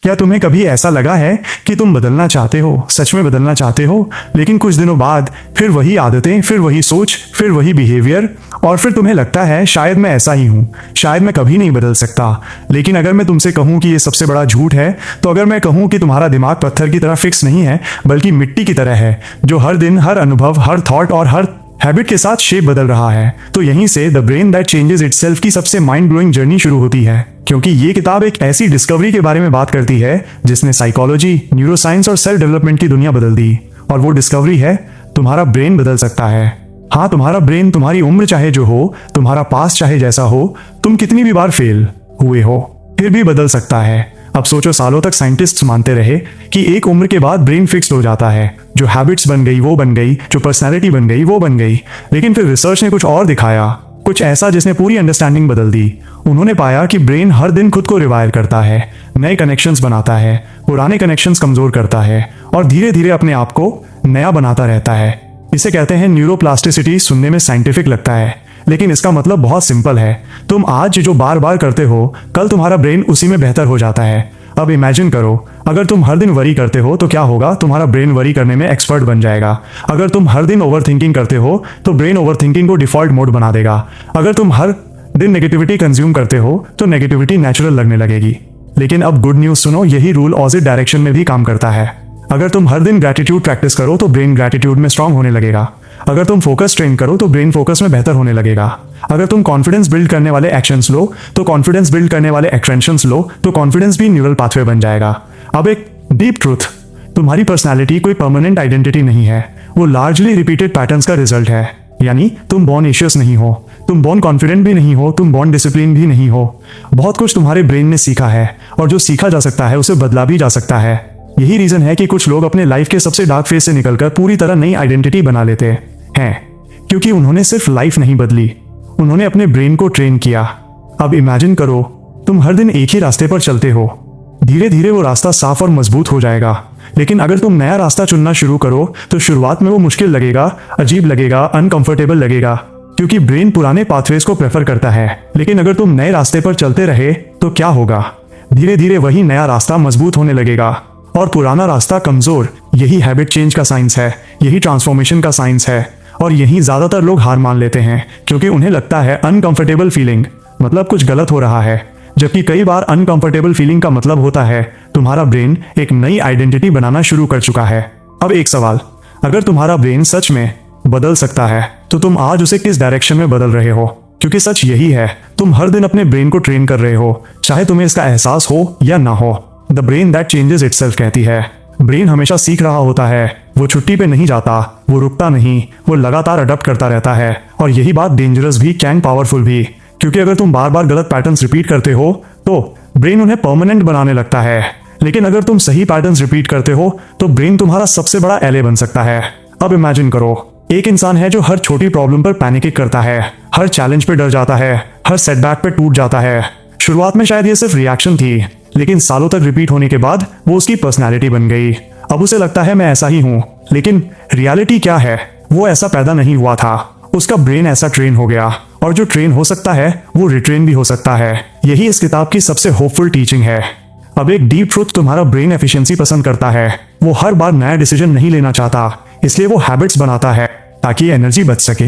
क्या तुम्हें कभी ऐसा लगा है कि तुम बदलना चाहते हो, सच में बदलना चाहते हो, लेकिन कुछ दिनों बाद फिर वही आदतें, फिर वही सोच, फिर वही बिहेवियर, और फिर तुम्हें लगता है शायद मैं ऐसा ही हूँ, शायद मैं कभी नहीं बदल सकता। लेकिन अगर मैं तुमसे कहूँ कि ये सबसे बड़ा झूठ है, तो अगर मैं कहूँ कि तुम्हारा दिमाग पत्थर की तरह फिक्स नहीं है, बल्कि मिट्टी की तरह है, जो हर दिन, हर अनुभव, हर थॉट और हर हैबिट के साथ शेप बदल रहा है, तो यहीं से the brain that changes itself की सबसे माइंड ब्लोइंग जर्नी शुरू होती है। क्योंकि ये किताब एक ऐसी डिस्कवरी के बारे में बात करती है जिसने साइकोलॉजी, न्यूरोसाइंस और सेल्फ डेवलपमेंट की दुनिया बदल दी। और वो डिस्कवरी है, तुम्हारा ब्रेन बदल सकता है। हाँ, तुम्हारा ब्रेन, तुम्हारी उम्र चाहे जो हो, तुम्हारा पास्ट चाहे जैसा हो, तुम कितनी भी बार फेल हुए हो, फिर भी बदल सकता है। अब सोचो, सालों तक साइंटिस्ट्स मानते रहे कि एक उम्र के बाद ब्रेन फिक्स्ड हो जाता है, जो हैबिट्स बन गई वो बन गई, जो पर्सनैलिटी बन गई वो बन गई। लेकिन फिर रिसर्च ने कुछ और दिखाया, कुछ ऐसा जिसने पूरी अंडरस्टैंडिंग बदल दी। उन्होंने पाया कि ब्रेन हर दिन खुद को रिवायर करता है, नए कनेक्शंस बनाता है, पुराने कनेक्शंस कमजोर करता है और धीरे धीरे अपने आप को नया बनाता रहता है। इसे कहते हैं न्यूरोप्लास्टिसिटी। सुनने में साइंटिफिक लगता है, लेकिन इसका मतलब बहुत सिंपल है। तुम आज जो बार बार करते हो, कल तुम्हारा ब्रेन उसी में बेहतर हो जाता है। अब इमेजिन करो, अगर तुम हर दिन वरी करते हो तो क्या होगा? तुम्हारा ब्रेन वरी करने में एक्सपर्ट बन जाएगा। अगर तुम हर दिन ओवर थिंकिंग करते हो तो ब्रेन ओवर थिंकिंग को डिफॉल्ट मोड बना देगा। अगर तुम हर दिन नेगेटिविटी कंज्यूम करते हो तो नेगेटिविटी नेचुरल लगने लगेगी। लेकिन अब गुड न्यूज सुनो, यही रूल ऑपोजिट डायरेक्शन में भी काम करता है। अगर तुम हर दिन ग्रेटिट्यूड प्रैक्टिस करो तो ब्रेन ग्रेटिट्यूड में स्ट्रांग होने लगेगा। अगर तुम फोकस ट्रेन करो तो ब्रेन फोकस में बेहतर होने लगेगा। अगर तुम कॉन्फिडेंस बिल्ड करने वाले एक्शंस लो तो कॉन्फिडेंस बिल्ड करने वाले एक्शंस लो तो कॉन्फिडेंस भी न्यूरल पाथवे बन जाएगा। अब एक डीप ट्रूथ, तुम्हारी पर्सनालिटी कोई परमानेंट आइडेंटिटी नहीं है, वो लार्जली रिपीटेड पैटर्न्स का रिजल्ट है। यानी तुम बॉर्न एशियस नहीं हो, तुम बॉर्न कॉन्फिडेंट भी नहीं हो, तुम बॉर्न डिसिप्लिन भी नहीं हो। बहुत कुछ तुम्हारे ब्रेन ने सीखा है, और जो सीखा जा सकता है उसे बदला भी जा सकता है। यही रीजन है कि कुछ लोग अपने लाइफ के सबसे डार्क फेज से निकलकर पूरी तरह नई आइडेंटिटी बना लेते हैं, क्योंकि उन्होंने सिर्फ लाइफ नहीं बदली, उन्होंने अपने ब्रेन को ट्रेन किया। अब इमेजिन करो, तुम हर दिन एक ही रास्ते पर चलते हो, धीरे धीरे वो रास्ता साफ और मजबूत हो जाएगा। लेकिन अगर तुम नया रास्ता चुनना शुरू करो तो शुरुआत में वो मुश्किल लगेगा, अजीब लगेगा, अनकंफर्टेबल लगेगा, क्योंकि ब्रेन पुराने पाथवेज को प्रेफर करता है। लेकिन अगर तुम नए रास्ते पर चलते रहे तो क्या होगा? धीरे धीरे वही नया रास्ता मजबूत होने लगेगा और पुराना रास्ता कमजोर। यही हैबिट चेंज का साइंस है, यही ट्रांसफॉर्मेशन का साइंस है। और यही ज्यादातर लोग हार मान लेते हैं, क्योंकि उन्हें लगता है अनकंफर्टेबल फीलिंग मतलब कुछ गलत हो रहा है। जबकि कई बार अनकंफर्टेबल फीलिंग का मतलब होता है तुम्हारा ब्रेन एक नई आइडेंटिटी बनाना शुरू कर चुका है। अब एक सवाल, अगर तुम्हारा ब्रेन सच में बदल सकता है तो तुम आज उसे किस डायरेक्शन में बदल रहे हो? क्योंकि सच यही है, तुम हर दिन अपने ब्रेन को ट्रेन कर रहे हो, चाहे तुम्हें इसका एहसास हो या ना हो। The brain that changes itself कहती है, ब्रेन हमेशा सीख रहा होता है, वो छुट्टी पे नहीं जाता, वो रुकता नहीं, वो लगातार अडॉप्ट करता रहता है। और यही बात डेंजरस भी कैन पावरफुल भी, क्योंकि अगर तुम बार बार गलत पैटर्न्स रिपीट करते हो तो ब्रेन उन्हें परमानेंट बनाने लगता है। लेकिन अगर तुम सही पैटर्न्स रिपीट करते हो तो ब्रेन तुम्हारा सबसे बड़ा एले बन सकता है। अब इमेजिन करो, एक इंसान है जो हर छोटी प्रॉब्लम पर पैनिक करता है, हर चैलेंज पे डर जाता है, हर सेटबैक पे टूट जाता है। शुरुआत में शायद ये सिर्फ रिएक्शन थी, लेकिन सालों तक रिपीट होने के बाद वो उसकी पर्सनैलिटी बन गई। अब उसे लगता है मैं ऐसा ही हूँ, लेकिन रियलिटी क्या है? वो ऐसा पैदा नहीं हुआ था, उसका ब्रेन ऐसा ट्रेन हो गया। और जो ट्रेन हो सकता है वो रिट्रेन भी हो सकता है। यही इस किताब की सबसे होपफुल टीचिंग है। अब एक डीप ट्रूथ, तुम्हारा ब्रेन एफिशिएंसी पसंद करता है, वो हर बार नया डिसीजन नहीं लेना चाहता, इसलिए वो हैबिट्स बनाता है ताकि एनर्जी बच सके।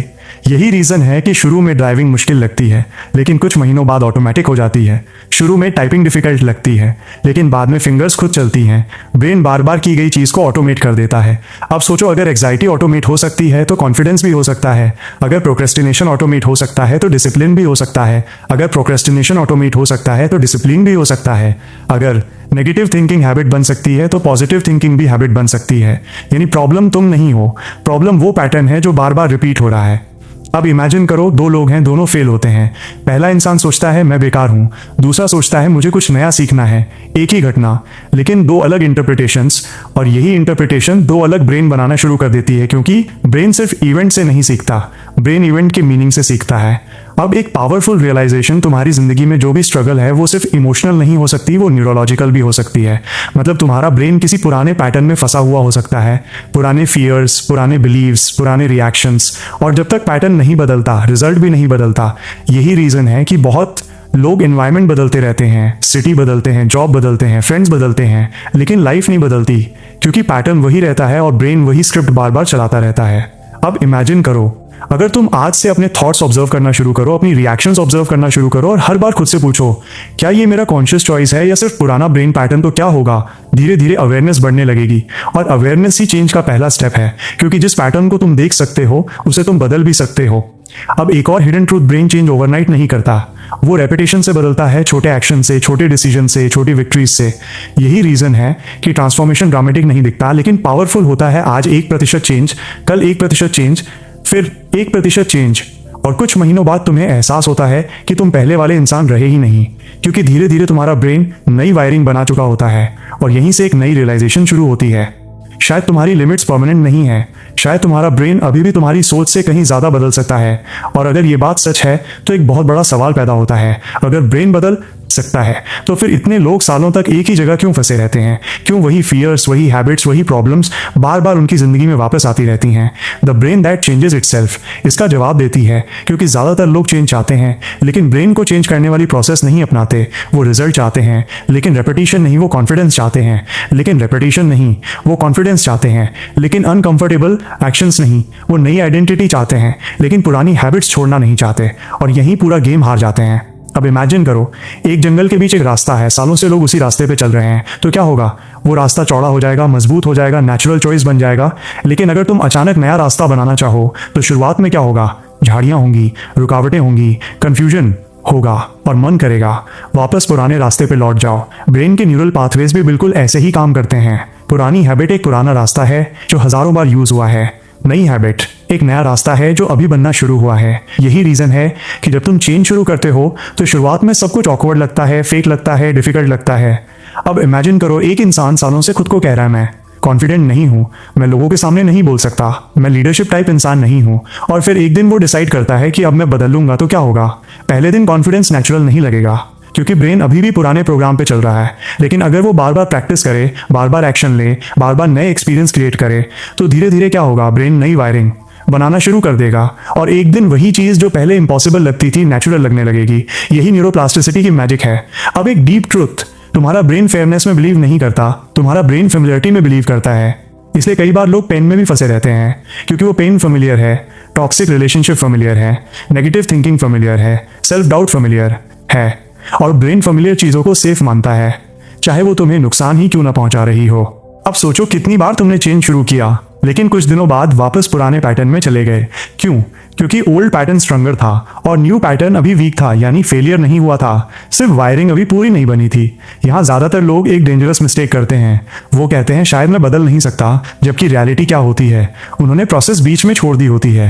यही रीजन है कि शुरू में ड्राइविंग मुश्किल लगती है, लेकिन कुछ महीनों बाद ऑटोमेटिक हो जाती है। शुरू में टाइपिंग डिफिकल्ट लगती है, लेकिन बाद में फिंगर्स खुद चलती हैं। ब्रेन बार बार की गई चीज को ऑटोमेट कर देता है। अब सोचो, अगर एंजाइटी ऑटोमेट हो सकती है तो कॉन्फिडेंस भी हो सकता है। अगर प्रोक्रेस्टिनेशन ऑटोमेट हो सकता है तो डिसिप्लिन भी हो सकता है। अगर प्रोक्रेस्टिनेशन ऑटोमेट हो सकता है तो डिसिप्लिन भी हो सकता है। अगर नेगेटिव थिंकिंग हैबिट बन सकती है तो पॉजिटिव थिंकिंग भी हैबिट बन सकती है। यानी प्रॉब्लम तुम नहीं हो, प्रॉब्लम वो पैटर्न है जो बार बार रिपीट हो रहा है। अब इमेजिन करो, दो लोग हैं, दोनों फेल होते हैं। पहला इंसान सोचता है मैं बेकार हूं, दूसरा सोचता है मुझे कुछ नया सीखना है। एक ही घटना, लेकिन दो अलग इंटरप्रिटेशंस, और यही इंटरप्रिटेशन दो अलग ब्रेन बनाना शुरू कर देती है, क्योंकि ब्रेन सिर्फ इवेंट से नहीं सीखता, ब्रेन इवेंट के मीनिंग से सीखता है। अब एक पावरफुल रियलाइजेशन, तुम्हारी जिंदगी में जो भी स्ट्रगल है वो सिर्फ इमोशनल नहीं हो सकती, वो न्यूरोलॉजिकल भी हो सकती है। मतलब तुम्हारा ब्रेन किसी पुराने पैटर्न में फंसा हुआ हो सकता है, पुराने फियर्स, पुराने बिलीव्स, पुराने रिएक्शंस। और जब तक पैटर्न नहीं बदलता, रिजल्ट भी नहीं बदलता। यही रीजन है कि बहुत लोग एनवायरनमेंट बदलते रहते हैं, सिटी बदलते हैं, जॉब बदलते हैं, फ्रेंड्स बदलते हैं, लेकिन लाइफ नहीं बदलती, क्योंकि पैटर्न वही रहता है और ब्रेन वही स्क्रिप्ट बार बार चलाता रहता है। अब इमेजिन करो, अगर तुम आज से अपने थॉट्स ऑब्जर्व करना शुरू करो, अपनी रिएक्शंस ऑब्जर्व करना शुरू करो और हर बार खुद से पूछो, क्या ये मेरा कॉन्शियस चॉइस है या सिर्फ पुराना ब्रेन पैटर्न, तो क्या होगा? धीरे धीरे अवेयरनेस बढ़ने लगेगी, और अवेयरनेस ही चेंज का पहला स्टेप है, क्योंकि जिस पैटर्न को तुम देख सकते हो उसे तुम बदल भी सकते हो। अब एक और hidden truth, brain change overnight नहीं करता, वो रेपिटेशन से बदलता है, छोटे एक्शन से, छोटे डिसीजन से, छोटी विक्ट्रीज से। यही रीजन है कि ट्रांसफॉर्मेशन ड्रामेटिक नहीं दिखता, लेकिन पावरफुल होता है। आज 1% चेंज, कल 1% चेंज, फिर 1% चेंज, और कुछ महीनों बाद तुम्हें एहसास होता है कि तुम पहले वाले इंसान रहे ही नहीं, क्योंकि धीरे धीरे तुम्हारा ब्रेन नई वायरिंग बना चुका होता है, और यहीं से एक नई रियलाइजेशन शुरू होती है। शायद तुम्हारी लिमिट्स परमानेंट नहीं है, शायद तुम्हारा ब्रेन अभी भी तुम्हारी सोच से कहीं ज्यादा बदल सकता है। और अगर ये बात सच है तो एक बहुत बड़ा सवाल पैदा होता है, अगर ब्रेन बदल सकता है तो फिर इतने लोग सालों तक एक ही जगह क्यों फंसे रहते हैं? क्यों वही फियर्स, वही हैबिट्स, वही प्रॉब्लम्स बार बार उनकी जिंदगी में वापस आती रहती हैं? The brain that changes itself इसका जवाब देती है, क्योंकि ज्यादातर लोग चेंज चाहते हैं, लेकिन ब्रेन को चेंज करने वाली प्रोसेस नहीं अपनाते। वो रिजल्ट चाहते हैं, लेकिन रेपिटेशन नहीं। वो कॉन्फिडेंस चाहते हैं, लेकिन रेपिटेशन नहीं। वो कॉन्फिडेंस चाहते हैं, लेकिन अनकंफर्टेबल एक्शंस नहीं। वो नई आइडेंटिटी चाहते हैं, लेकिन पुरानी हैबिट्स छोड़ना नहीं चाहते, और यही पूरा गेम हार जाते हैं। अब इमेजिन करो, एक जंगल के बीच एक रास्ता है, सालों से लोग उसी रास्ते पे चल रहे हैं, तो क्या होगा? वो रास्ता चौड़ा हो जाएगा, मजबूत हो जाएगा, नेचुरल चॉइस बन जाएगा। लेकिन अगर तुम अचानक नया रास्ता बनाना चाहो तो शुरुआत में क्या होगा? झाड़ियां होंगी, रुकावटें होंगी, कंफ्यूजन होगा, और मन करेगा वापस पुराने रास्ते पे लौट जाओ। ब्रेन के न्यूरल पाथवेज भी बिल्कुल ऐसे ही काम करते हैं। पुरानी हैबिट एक पुराना रास्ता है जो हजारों बार यूज हुआ है, नई हैबिट एक नया रास्ता है जो अभी बनना शुरू हुआ है। यही रीजन है कि जब तुम चेंज शुरू करते हो तो शुरुआत में सब कुछ ऑकवर्ड लगता है, फेक लगता है, डिफिकल्ट लगता है। अब इमेजिन करो, एक इंसान सालों से खुद को कह रहा है, मैं कॉन्फिडेंट नहीं हूँ, मैं लोगों के सामने नहीं बोल सकता, मैं लीडरशिप टाइप इंसान नहीं हूँ। और फिर एक दिन वो डिसाइड करता है कि अब मैं बदल लूंगा, तो क्या होगा? पहले दिन कॉन्फिडेंस नेचुरल नहीं लगेगा, क्योंकि ब्रेन अभी भी पुराने प्रोग्राम पे चल रहा है। लेकिन अगर वो बार बार प्रैक्टिस करे, बार बार एक्शन ले, बार बार नए एक्सपीरियंस क्रिएट करे, तो धीरे धीरे क्या होगा? ब्रेन नई वायरिंग बनाना शुरू कर देगा, और एक दिन वही चीज जो पहले इम्पॉसिबल लगती थी नेचुरल लगने लगेगी। यही न्यूरोप्लास्टिसिटी की मैजिक है। अब एक डीप ट्रुथ, तुम्हारा ब्रेन फेयरनेस में बिलीव नहीं करता, तुम्हारा ब्रेन फेमिलियरिटी में बिलीव करता है। इसलिए कई बार लोग पेन में भी फंसे रहते हैं, क्योंकि वो पेन फेमिलियर है, टॉक्सिक रिलेशनशिप फेमिलियर है, नेगेटिव थिंकिंग फेमिलियर है, सेल्फ डाउट फेमिलियर है, और ब्रेन फेमिलियर चीजों को सेफ मानता है, चाहे वो तुम्हें नुकसान ही क्यों ना पहुंचा रही हो। अब सोचो, कितनी बार तुमने चेंज शुरू किया, लेकिन कुछ दिनों बाद वापस पुराने पैटर्न में चले गए। क्यों? क्योंकि ओल्ड पैटर्न स्ट्रॉन्गर था और न्यू पैटर्न अभी वीक था, यानी फेलियर नहीं हुआ था, सिर्फ वायरिंग अभी पूरी नहीं बनी थी। यहाँ ज्यादातर लोग एक डेंजरस मिस्टेक करते हैं। वो कहते हैं शायद मैं बदल नहीं सकता, जबकि रियलिटी क्या होती है? उन्होंने प्रोसेस बीच में छोड़ दी होती है।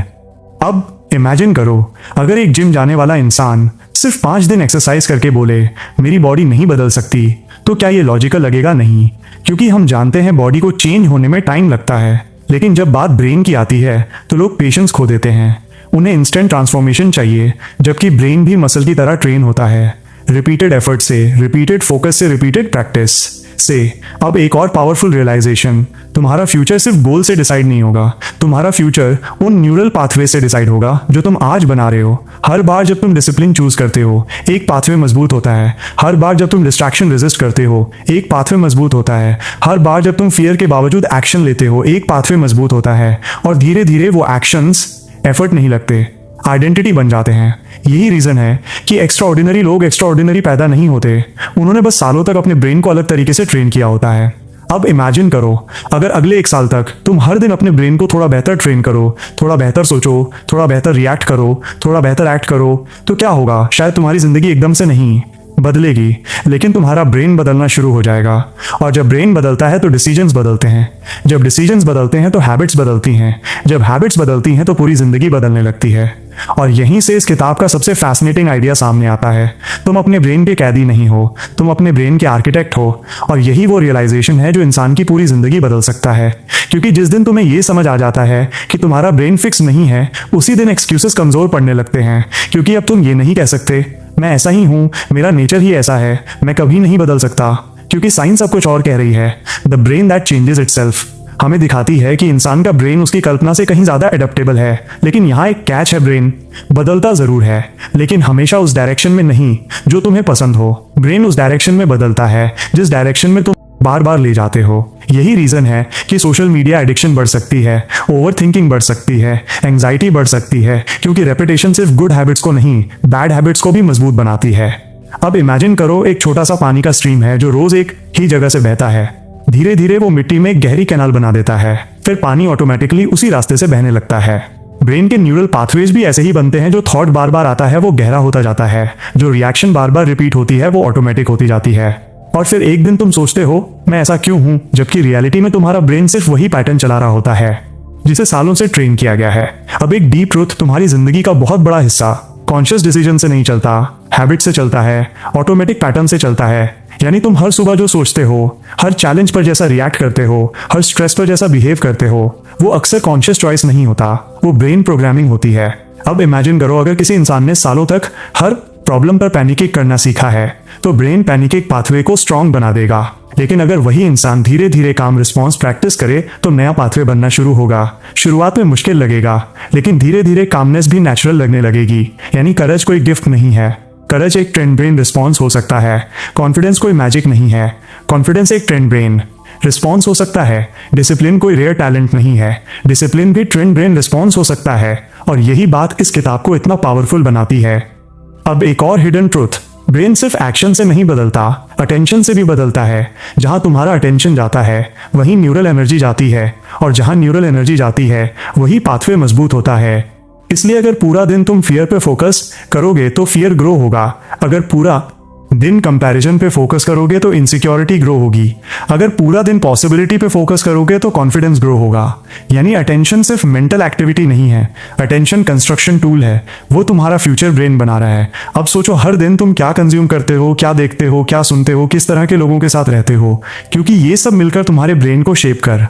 अब इमेजिन करो, अगर एक जिम जाने वाला इंसान सिर्फ 5 दिन एक्सरसाइज करके बोले मेरी बॉडी नहीं बदल सकती, तो क्या ये लॉजिकल लगेगा? नहीं, क्योंकि हम जानते हैं बॉडी को चेंज होने में टाइम लगता है। लेकिन जब बात ब्रेन की आती है तो लोग पेशेंस खो देते हैं। उन्हें इंस्टेंट ट्रांसफॉर्मेशन चाहिए, जबकि ब्रेन भी मसल की तरह ट्रेन होता है, रिपीटेड एफर्ट से, रिपीटेड फोकस से, रिपीटेड प्रैक्टिस से। अब एक और पावरफुल रियलाइजेशन, तुम्हारा फ्यूचर सिर्फ गोल से डिसाइड नहीं होगा, तुम्हारा फ्यूचर उन न्यूरल पाथवे से डिसाइड होगा जो तुम आज बना रहे हो। हर बार जब तुम डिसिप्लिन चूज करते हो, एक पाथवे मजबूत होता है। हर बार जब तुम डिस्ट्रैक्शन रेजिस्ट करते हो, एक पाथवे मजबूत होता है। हर बार जब तुम फियर के बावजूद एक्शन लेते हो, एक पाथवे मजबूत होता है, और धीरे धीरे वो एक्शंस एफर्ट नहीं लगते, आइडेंटिटी बन जाते हैं। यही रीजन है कि एक्स्ट्रा ऑर्डिनरी लोग एक्स्ट्रा ऑर्डिनरी पैदा नहीं होते, उन्होंने बस सालों तक अपने ब्रेन को अलग तरीके से ट्रेन किया होता है। अब इमेजिन करो, अगर अगले 1 साल तक तुम हर दिन अपने ब्रेन को थोड़ा बेहतर ट्रेन करो, थोड़ा बेहतर सोचो, थोड़ा बेहतर रिएक्ट करो, थोड़ा बेहतर एक्ट करो, तो क्या होगा? शायद तुम्हारी जिंदगी एकदम से नहीं बदलेगी, लेकिन तुम्हारा ब्रेन बदलना शुरू हो जाएगा। और जब ब्रेन बदलता है तो डिसीजंस बदलते हैं, जब डिसीजंस बदलते हैं तो हैबिट्स बदलती हैं, जब हैबिट्स बदलती हैं तो पूरी जिंदगी बदलने लगती है। और यहीं से इस किताब का सबसे फैसिनेटिंग आइडिया सामने आता है। तुम अपने ब्रेन के कैदी नहीं हो, तुम अपने ब्रेन के आर्किटेक्ट हो, और यही वो रियलाइजेशन है जो इंसान की पूरी जिंदगी बदल सकता है। क्योंकि जिस दिन तुम्हें ये समझ आ जाता है कि तुम्हारा ब्रेन फिक्स नहीं है, उसी दिन एक्सक्यूजेस कमजोर पड़ने लगते हैं। क्योंकि अब तुम ये नहीं कह सकते मैं ऐसा ही हूँ, मेरा नेचर ही ऐसा है, मैं कभी नहीं बदल सकता, क्योंकि साइंस अब कुछ और कह रही है। The brain that changes itself. हमें दिखाती है कि इंसान का ब्रेन उसकी कल्पना से कहीं ज्यादा एडेप्टेबल है। लेकिन यहाँ एक कैच है, ब्रेन बदलता जरूर है लेकिन हमेशा उस डायरेक्शन में नहीं जो तुम्हें पसंद हो। ब्रेन उस डायरेक्शन में बदलता है जिस डायरेक्शन में तुम बार बार ले जाते हो। यही रीजन है कि सोशल मीडिया एडिक्शन बढ़ सकती है, ओवर थिंकिंग बढ़ सकती है, एंग्जाइटी बढ़ सकती है, क्योंकि रेपिटेशन सिर्फ गुड हैबिट्स को नहीं बैड हैबिट्स को भी मजबूत बनाती है। अब इमेजिन करो एक छोटा सा पानी का स्ट्रीम है जो रोज एक ही जगह से बहता है। धीरे धीरे वो मिट्टी में एक गहरी कैनाल बना देता है, फिर पानी ऑटोमेटिकली उसी रास्ते से बहने लगता है। ब्रेन के न्यूरल पाथवेज भी ऐसे ही बनते हैं। जो थॉट बार बार आता है वो गहरा होता जाता है, जो रिएक्शन बार बार रिपीट होती है वो ऑटोमेटिक होती जाती है। और फिर एक दिन तुम सोचते हो मैं ऐसा क्यों हूं, जबकि रियलिटी में तुम्हारा ब्रेन सिर्फ वही पैटर्न चला रहा होता है जिसे सालों से ट्रेन किया गया है। अब एक डीप ट्रूथ, तुम्हारी जिंदगी का बहुत बड़ा हिस्सा कॉन्शियस डिसीजन से नहीं चलता, हैबिट से चलता है, ऑटोमेटिक पैटर्न से चलता है। यानी तुम हर सुबह जो सोचते हो, हर चैलेंज पर जैसा रिएक्ट करते हो, हर स्ट्रेस पर जैसा बिहेव करते हो, वो अक्सर कॉन्शियस चॉइस नहीं होता, वो ब्रेन प्रोग्रामिंग होती है। अब इमेजिन करो अगर किसी इंसान ने सालों तक हर प्रॉब्लम पर पैनिक करना सीखा है तो ब्रेन पैनिक पाथवे को स्ट्रॉन्ग बना देगा। लेकिन अगर वही इंसान धीरे धीरे काम रिस्पॉन्स प्रैक्टिस करे तो नया पाथवे बनना शुरू होगा। शुरुआत में मुश्किल लगेगा लेकिन धीरे धीरे कामनेस भी नेचुरल लगने लगेगी। यानी करेज कोई गिफ्ट नहीं है, करेज एक ट्रेंड ब्रेन रिस्पॉन्स हो सकता है। कॉन्फिडेंस कोई मैजिक नहीं है, कॉन्फिडेंस एक ट्रेंड ब्रेन रिस्पॉन्स हो सकता है। डिसिप्लिन कोई रेयर टैलेंट नहीं है, डिसिप्लिन भी ट्रेंड ब्रेन रिस्पॉन्स हो सकता है। और यही बात इस किताब को इतना पावरफुल बनाती है। अब एक और हिडन ट्रूथ, ब्रेन सिर्फ एक्शन से नहीं बदलता, अटेंशन से भी बदलता है। जहां तुम्हारा अटेंशन जाता है वहीं न्यूरल एनर्जी जाती है, और जहां न्यूरल एनर्जी जाती है वही पाथवे मजबूत होता है। इसलिए अगर पूरा दिन तुम फियर पे फोकस करोगे तो फियर ग्रो होगा। अगर पूरा दिन कंपैरिजन पे फोकस करोगे तो इनसिक्योरिटी ग्रो होगी। अगर पूरा दिन पॉसिबिलिटी पे फोकस करोगे तो कॉन्फिडेंस ग्रो होगा। यानी अटेंशन सिर्फ मेंटल एक्टिविटी नहीं है, अटेंशन कंस्ट्रक्शन टूल है। वो तुम्हारा फ्यूचर ब्रेन बना रहा है। अब सोचो हर दिन तुम क्या कंज्यूम करते हो, क्या देखते हो, क्या सुनते हो, किस तरह के लोगों के साथ रहते हो, क्योंकि ये सब मिलकर तुम्हारे ब्रेन को शेप कर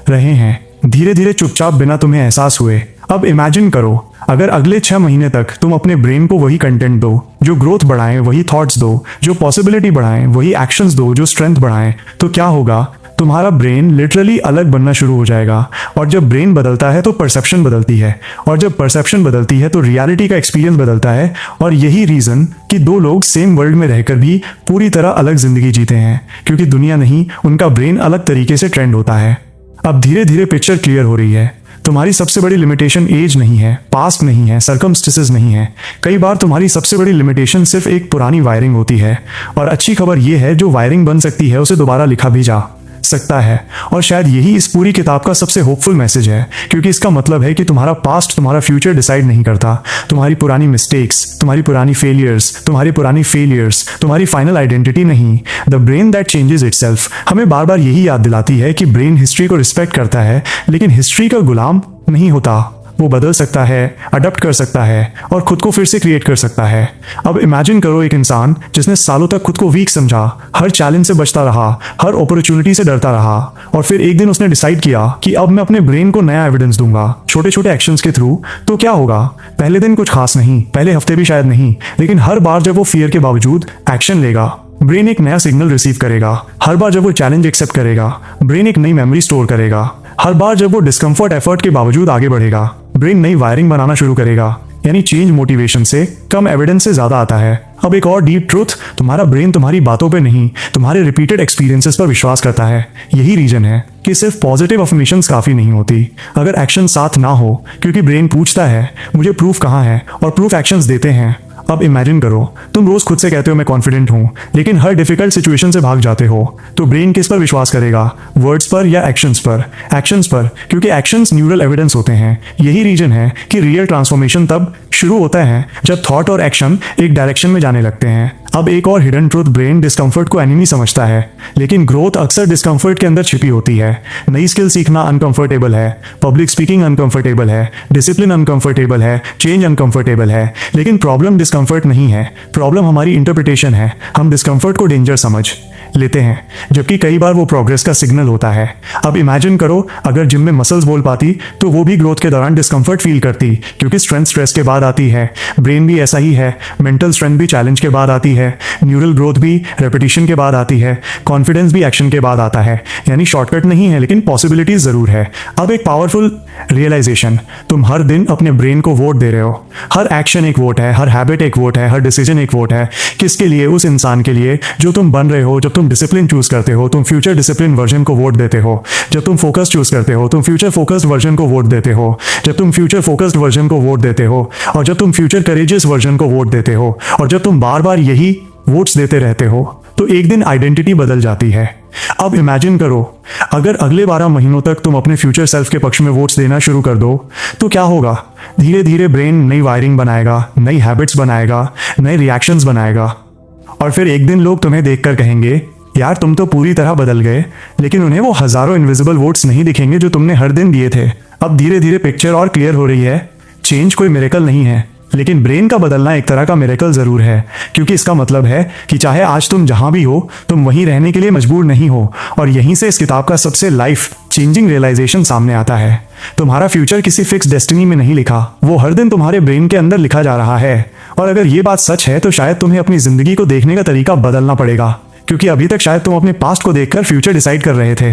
रहे हैं, धीरे धीरे चुपचाप, बिना तुम्हें एहसास हुए। अब इमेजिन करो अगर अगले 6 महीने तक तुम अपने ब्रेन को वही कंटेंट दो जो ग्रोथ बढ़ाएं, वही थॉट्स दो जो पॉसिबिलिटी बढ़ाएं, वही एक्शंस दो जो स्ट्रेंथ बढ़ाएं, तो क्या होगा? तुम्हारा ब्रेन लिटरली अलग बनना शुरू हो जाएगा। और जब ब्रेन बदलता है तो परसेप्शन बदलती है, और जब परसेप्शन बदलती है तो रियलिटी का एक्सपीरियंस बदलता है। और यही रीजन कि दो लोग सेम वर्ल्ड में रहकर भी पूरी तरह अलग जिंदगी जीते हैं, क्योंकि दुनिया नहीं, उनका ब्रेन अलग तरीके से ट्रेंड होता है। अब धीरे धीरे पिक्चर क्लियर हो रही है। तुम्हारी सबसे बड़ी लिमिटेशन एज नहीं है, पास्ट नहीं है, सर्कमस्टेंसेस नहीं है। कई बार तुम्हारी सबसे बड़ी लिमिटेशन सिर्फ एक पुरानी वायरिंग होती है। और अच्छी खबर यह है जो वायरिंग बन सकती है उसे दोबारा लिखा भी जा सकता है। और शायद यही इस पूरी किताब का सबसे होपफुल मैसेज है, क्योंकि इसका मतलब है कि तुम्हारा पास्ट तुम्हारा फ्यूचर डिसाइड नहीं करता। तुम्हारी पुरानी मिस्टेक्स, तुम्हारी पुरानी फेलियर्स तुम्हारी फाइनल आइडेंटिटी नहीं। The brain that changes itself हमें बार बार यही याद दिलाती है कि ब्रेन हिस्ट्री को रिस्पेक्ट करता है, लेकिन हिस्ट्री का गुलाम नहीं होता। वो बदल सकता है, अडॉप्ट कर सकता है और खुद को फिर से क्रिएट कर सकता है। अब इमेजिन करो एक इंसान जिसने सालों तक खुद को वीक समझा, हर चैलेंज से बचता रहा, हर अपॉर्चुनिटी से डरता रहा, और फिर एक दिन उसने डिसाइड किया कि अब मैं अपने ब्रेन को नया एविडेंस दूंगा, छोटे छोटे एक्शंस के थ्रू। तो क्या होगा? पहले दिन कुछ खास नहीं, पहले हफ्ते भी शायद नहीं, लेकिन हर बार जब वो फियर के बावजूद एक्शन लेगा, ब्रेन एक नया सिग्नल रिसीव करेगा। हर बार जब वो चैलेंज एक्सेप्ट करेगा, ब्रेन एक नई मेमोरी स्टोर करेगा। हर बार जब वो डिस्कम्फर्ट एफर्ट के बावजूद आगे बढ़ेगा, ब्रेन नई वायरिंग बनाना शुरू करेगा। यानी चेंज मोटिवेशन से कम एविडेंस से ज्यादा आता है। अब एक और डीप ट्रूथ, तुम्हारा ब्रेन तुम्हारी बातों पे नहीं, तुम्हारे रिपीटेड एक्सपीरियंसेस पर विश्वास करता है। यही रीजन है कि सिर्फ पॉजिटिव अफर्मेशंस काफी नहीं होती अगर एक्शन साथ ना हो, क्योंकि ब्रेन पूछता है मुझे प्रूफ कहाँ है, और प्रूफ एक्शंस देते हैं। अब इमेजिन करो तुम रोज खुद से कहते हो मैं कॉन्फिडेंट हूं, लेकिन हर डिफिकल्ट सिचुएशन से भाग जाते हो, तो ब्रेन किस पर विश्वास करेगा? वर्ड्स पर या एक्शंस पर? एक्शंस पर, क्योंकि एक्शंस न्यूरल एविडेंस होते हैं। यही रीजन है कि रियल ट्रांसफॉर्मेशन तब शुरू होता है जब थॉट और एक्शन एक डायरेक्शन में जाने लगते हैं। अब एक और हिडन ट्रूथ, ब्रेन डिस्कम्फर्ट को एनिमी समझता है, लेकिन ग्रोथ अक्सर डिस्कम्फर्ट के अंदर छिपी होती है। नई स्किल सीखना अनकंफर्टेबल है, पब्लिक स्पीकिंग अनकंफर्टेबल है, डिसिप्लिन अनकंफर्टेबल है, चेंज अनकंफर्टेबल है, लेकिन प्रॉब्लम डिस्कम्फर्ट नहीं है, प्रॉब्लम हमारी इंटरप्रिटेशन है। हम डिस्कम्फर्ट को डेंजर समझ लेते हैं, जबकि कई बार वो प्रोग्रेस का सिग्नल होता है। अब इमेजिन करो अगर जिम में मसल्स बोल पाती तो वो भी ग्रोथ के दौरान डिस्कम्फर्ट फील करती, क्योंकि स्ट्रेंथ स्ट्रेस के बाद आती है। ब्रेन भी ऐसा ही है, मेंटल स्ट्रेंथ भी चैलेंज के बाद आती है, न्यूरल ग्रोथ भी रेपिटेशन के बाद आती है, कॉन्फिडेंस भी एक्शन के बाद आता है। यानी शॉर्टकट नहीं है, लेकिन पॉसिबिलिटीज जरूर है। अब एक पावरफुल रियलाइजेशन, तुम हर दिन अपने ब्रेन को वोट दे रहे हो। हर एक्शन एक वोट है, हर हैबिट एक वोट है, हर डिसीजन एक वोट है। किसके लिए? उस इंसान के लिए जो तुम बन रहे हो। जब तुम डिसिप्लिन चूज करते हो, तुम फ्यूचर डिसिप्लिन वर्जन को वोट देते हो। जब तुम फोकस चूज करते हो, तुम फ्यूचर फोकस्ड वर्जन को वोट देते हो। जब तुम फ्यूचर फोकस्ड वर्जन को वोट देते हो, और जब तुम फ्यूचर करेजियस वर्जन को वोट देते हो, और जब तुम बार बार यही वोट्स देते रहते हो, तो एक दिन आइडेंटिटी बदल जाती है। अब इमेजिन करो अगर अगले 12 महीनों तक तुम अपने फ्यूचर सेल्फ के पक्ष में वोट्स देना शुरू कर दो, तो क्या होगा? धीरे धीरे ब्रेन नई वायरिंग बनाएगा, नई हैबिट्स बनाएगा, नए रिएक्शंस बनाएगा, और फिर एक दिन लोग तुम्हें देखकर कहेंगे, यार तुम तो पूरी तरह बदल गए। लेकिन उन्हें वो हजारों इनविजिबल वोट्स नहीं दिखेंगे जो तुमने हर दिन दिए थे। अब धीरे धीरे पिक्चर और क्लियर हो रही है। चेंज कोई मिरेकल नहीं है, लेकिन ब्रेन का बदलना एक तरह का मिरेकल जरूर है, क्योंकि इसका मतलब है कि चाहे आज तुम जहां भी हो, तुम वहीं रहने के लिए मजबूर नहीं हो। और यहीं से इस किताब का सबसे लाइफ चेंजिंग रियलाइजेशन सामने आता है। तुम्हारा फ्यूचर किसी फिक्स डेस्टिनी में नहीं लिखा, वो हर दिन तुम्हारे ब्रेन के अंदर लिखा जा रहा है। और अगर ये बात सच है, तो शायद तुम्हें अपनी जिंदगी को देखने का तरीका बदलना पड़ेगा, क्योंकि अभी तक शायद तुम अपने पास्ट को देखकर फ्यूचर डिसाइड कर रहे थे।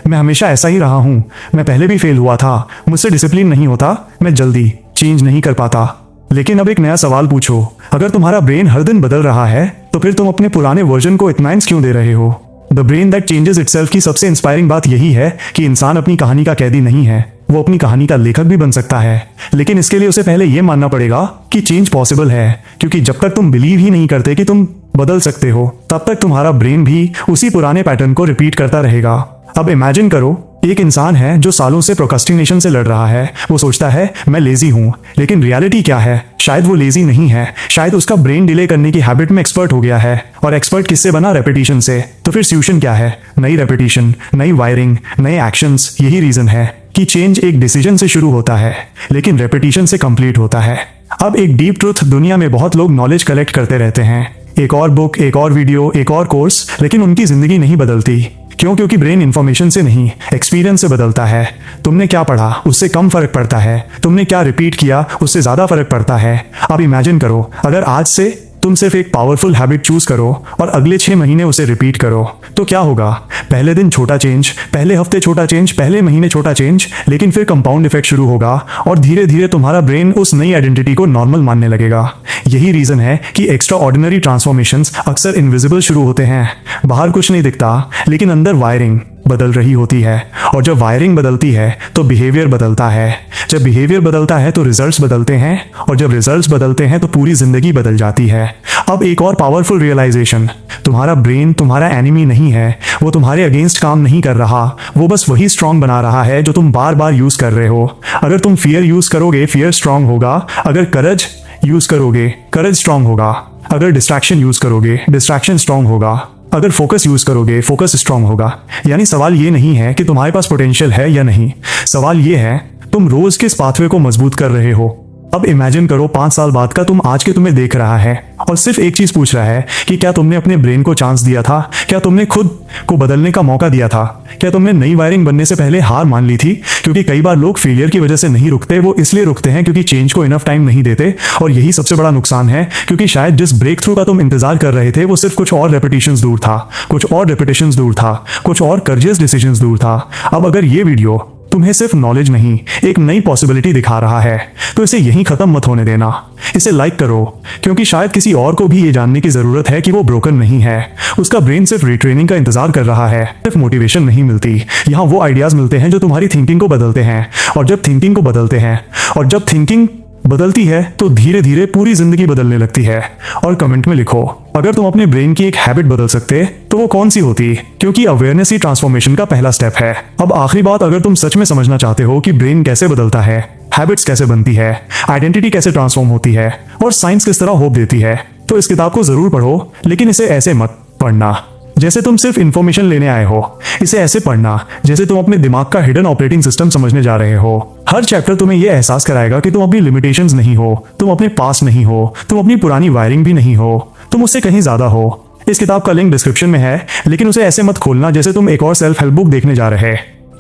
मैं हमेशा ऐसा ही रहा हूं, मैं पहले भी फेल हुआ था, मुझसे डिसिप्लिन नहीं होता, मैं जल्दी चेंज नहीं कर पाता। लेकिन अब एक नया सवाल पूछो, अगर तुम्हारा ब्रेन हर दिन बदल रहा है, तो फिर तुम अपने पुराने वर्जन को इतना क्यों दे रहे हो? The brain that changes itself की सबसे इंस्पायरिंग बात यही है कि इंसान अपनी कहानी का कैदी नहीं है, वो अपनी कहानी का लेखक भी बन सकता है। लेकिन इसके लिए उसे पहले यह मानना पड़ेगा कि चेंज पॉसिबल है, क्योंकि जब तक तुम बिलीव ही नहीं करते कि तुम बदल सकते हो, तब तक तुम्हारा ब्रेन भी उसी पुराने पैटर्न को रिपीट करता रहेगा। अब इमेजिन करो एक इंसान है जो सालों से प्रोक्रास्टिनेशन से लड़ रहा है। वो सोचता है मैं लेजी हूं, लेकिन रियलिटी क्या है? शायद वो लेजी नहीं है, शायद उसका ब्रेन डिले करने की हैबिट में एक्सपर्ट हो गया है। और एक्सपर्ट किससे बना? रेपिटेशन से। तो फिर सॉल्यूशन क्या है? नई रेपिटेशन, नई वायरिंग, नए एक्शंस। यही रीजन है कि चेंज एक डिसीजन से शुरू होता है, लेकिन रेपिटेशन से कंप्लीट होता है। अब एक डीप ट्रूथ, दुनिया में बहुत लोग नॉलेज कलेक्ट करते रहते हैं, एक और बुक, एक और वीडियो, एक और कोर्स, लेकिन उनकी जिंदगी नहीं बदलती। क्यों? क्योंकि ब्रेन इंफॉर्मेशन से नहीं, एक्सपीरियंस से बदलता है। तुमने क्या पढ़ा, उससे कम फर्क पड़ता है। तुमने क्या रिपीट किया, उससे ज्यादा फर्क पड़ता है। अब इमेजिन करो अगर आज से तुम सिर्फ एक पावरफुल हैबिट चूज करो और अगले 6 महीने उसे रिपीट करो, तो क्या होगा? पहले दिन छोटा चेंज, पहले हफ्ते छोटा चेंज, पहले महीने छोटा चेंज, लेकिन फिर कंपाउंड इफेक्ट शुरू होगा और धीरे धीरे तुम्हारा ब्रेन उस नई आइडेंटिटी को नॉर्मल मानने लगेगा। यही रीजन है कि एक्स्ट्रा ऑर्डिनरी ट्रांसफॉर्मेशंस अक्सर इनविजिबल शुरू होते हैं। बाहर कुछ नहीं दिखता, लेकिन अंदर वायरिंग बदल रही होती है, और जब वायरिंग बदलती है तो बिहेवियर बदलता है। जब बिहेवियर बदलता है तो रिजल्ट्स बदलते हैं, और जब रिजल्ट्स बदलते हैं तो पूरी जिंदगी बदल जाती है। अब एक और पावरफुल रियलाइजेशन, तुम्हारा ब्रेन तुम्हारा एनिमी नहीं है, वो तुम्हारे अगेंस्ट काम नहीं कर रहा, वो बस वही स्ट्रांग बना रहा है जो तुम बार बार यूज कर रहे हो। अगर तुम फियर यूज करोगे, फियर स्ट्रांग होगा। अगर करेज यूज करोगे, करेज स्ट्रांग होगा। अगर डिस्ट्रैक्शन यूज करोगे, डिस्ट्रैक्शन स्ट्रांग होगा। अगर फोकस यूज करोगे, फोकस स्ट्रांग होगा। यानी सवाल ये नहीं है कि तुम्हारे पास पोटेंशियल है या नहीं, सवाल ये है तुम रोज किस पाथवे को मजबूत कर रहे हो। अब इमेजिन करो 5 साल बाद का तुम आज के तुम्हें देख रहा है और सिर्फ एक चीज पूछ रहा है कि क्या तुमने अपने ब्रेन को चांस दिया था? क्या तुमने खुद को बदलने का मौका दिया था? क्या तुमने नई वायरिंग बनने से पहले हार मान ली थी? क्योंकि कई बार लोग फेलियर की वजह से नहीं रुकते, वो इसलिए रुकते हैं क्योंकि चेंज को इनफ टाइम नहीं देते। और यही सबसे बड़ा नुकसान है, क्योंकि शायद जिस ब्रेक थ्रू का तुम इंतजार कर रहे थे वो सिर्फ कुछ और रेपिटेशंस दूर था, कुछ और रेपिटेशंस दूर था, कुछ और कर्जियस डिसीजंस दूर था। अब अगर ये वीडियो तुम्हें सिर्फ नॉलेज नहीं, एक नई पॉसिबिलिटी दिखा रहा है, तो इसे यहीं खत्म मत होने देना। इसे लाइक करो, क्योंकि शायद किसी और को भी ये जानने की जरूरत है कि वो ब्रोकन नहीं है। उसका ब्रेन सिर्फ रीट्रेनिंग का इंतजार कर रहा है। सिर्फ मोटिवेशन नहीं मिलती, यहाँ वो आइडियाज मिलते हैं जो तुम्हारी थिंकिंग को बदलते हैं। और जब थिंकिंग को बदलते हैं, और जब थिंकिंग बदलती है, तो धीरे धीरे पूरी जिंदगी बदलने लगती है। और कमेंट में लिखो अगर तुम अपने ब्रेन की एक हैबिट बदल सकते तो वो कौन सी होती, क्योंकि अवेयरनेस ही ट्रांसफॉर्मेशन का पहला स्टेप है। अब आखिरी बात, अगर तुम सच में समझना चाहते हो कि ब्रेन कैसे बदलता है, हैबिट्स कैसे बनती है, आइडेंटिटी कैसे ट्रांसफॉर्म होती है, और साइंस किस तरह होप देती है, तो इस किताब को जरूर पढ़ो। लेकिन इसे ऐसे मत पढ़ना जैसे तुम सिर्फ इन्फॉर्मेशन लेने आए हो। इसे ऐसे पढ़ना जैसे तुम अपने दिमाग का हिडन ऑपरेटिंग सिस्टम समझने जा रहे हो। हर चैप्टर तुम्हें यह एहसास कराएगा कि तुम अपनी लिमिटेशंस नहीं हो, तुम अपने पास नहीं हो, तुम अपनी पुरानी वायरिंग भी नहीं हो, तुम उससे कहीं ज्यादा हो। इस किताब का लिंक डिस्क्रिप्शन में है, लेकिन उसे ऐसे मत खोलना जैसे तुम एक और सेल्फ हेल्प बुक देखने जा रहे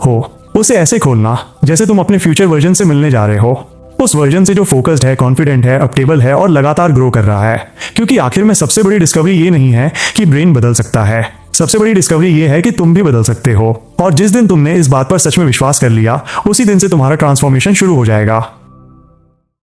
हो। उसे ऐसे खोलना जैसे तुम अपने फ्यूचर वर्जन से मिलने जा रहे हो, उस वर्जन से जो फोकस्ड है, कॉन्फिडेंट है, अपटेबल है और लगातार ग्रो कर रहा है। क्योंकि आखिर में सबसे बड़ी डिस्कवरी ये नहीं है कि ब्रेन बदल सकता है, सबसे बड़ी डिस्कवरी ये है कि तुम भी बदल सकते हो। और जिस दिन तुमने इस बात पर सच में विश्वास कर लिया, उसी दिन से तुम्हारा ट्रांसफॉर्मेशन शुरू हो जाएगा।